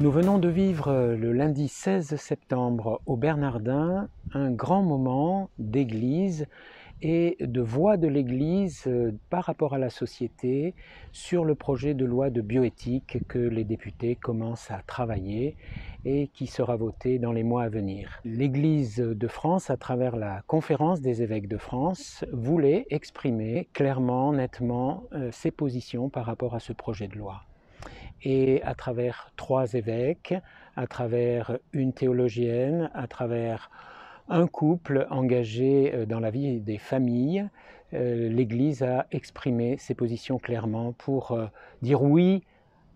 Nous venons de vivre le lundi 16 septembre au Bernardin un grand moment d'église et de voix de l'Église par rapport à la société sur le projet de loi de bioéthique que les députés commencent à travailler et qui sera voté dans les mois à venir. L'Église de France, à travers la Conférence des évêques de France, voulait exprimer clairement, nettement ses positions par rapport à ce projet de loi. Et à travers 3 évêques, à travers une théologienne, à travers un couple engagé dans la vie des familles, l'Église a exprimé ses positions clairement pour dire oui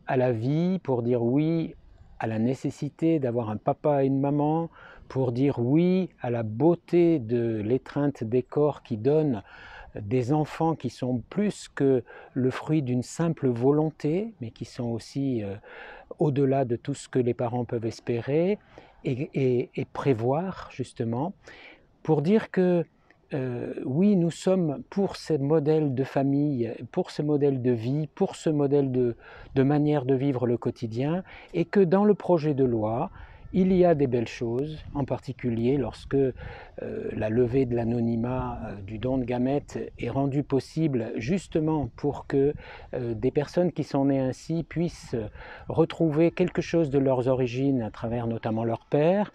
à la vie, pour dire oui à la nécessité d'avoir un papa et une maman, pour dire oui à la beauté de l'étreinte des corps qui donne des enfants qui sont plus que le fruit d'une simple volonté, mais qui sont aussi au-delà de tout ce que les parents peuvent espérer et prévoir justement, pour dire que oui, nous sommes pour ces modèles de famille, pour ce modèle de vie, pour ce modèle de manière de vivre le quotidien, et que dans le projet de loi, il y a des belles choses, en particulier lorsque la levée de l'anonymat du don de gamètes est rendue possible justement pour que des personnes qui sont nées ainsi puissent retrouver quelque chose de leurs origines à travers notamment leur père,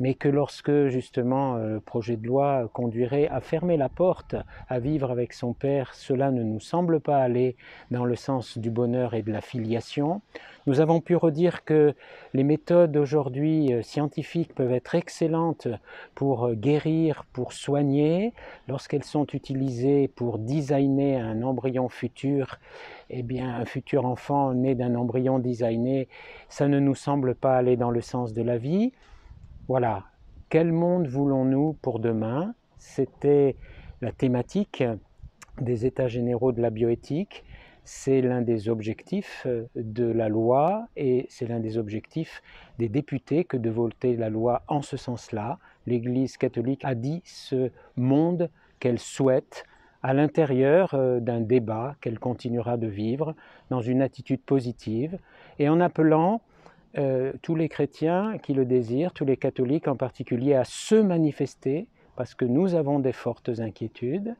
mais que lorsque justement le projet de loi conduirait à fermer la porte à vivre avec son père, cela ne nous semble pas aller dans le sens du bonheur et de la filiation. Nous avons pu redire que les méthodes aujourd'hui scientifiques peuvent être excellentes pour guérir, pour soigner. Lorsqu'elles sont utilisées pour designer un embryon futur, eh bien un futur enfant né d'un embryon designé, ça ne nous semble pas aller dans le sens de la vie. Voilà, quel monde voulons-nous pour demain? C'était la thématique des États généraux de la bioéthique. C'est l'un des objectifs de la loi et c'est l'un des objectifs des députés que de voter la loi en ce sens-là. L'Église catholique a dit ce monde qu'elle souhaite à l'intérieur d'un débat qu'elle continuera de vivre dans une attitude positive et en appelant tous les chrétiens qui le désirent, tous les catholiques en particulier, à se manifester parce que nous avons des fortes inquiétudes,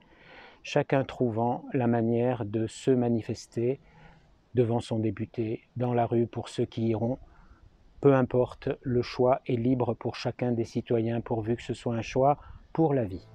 chacun trouvant la manière de se manifester devant son député, dans la rue pour ceux qui iront. Peu importe, le choix est libre pour chacun des citoyens pourvu que ce soit un choix pour la vie.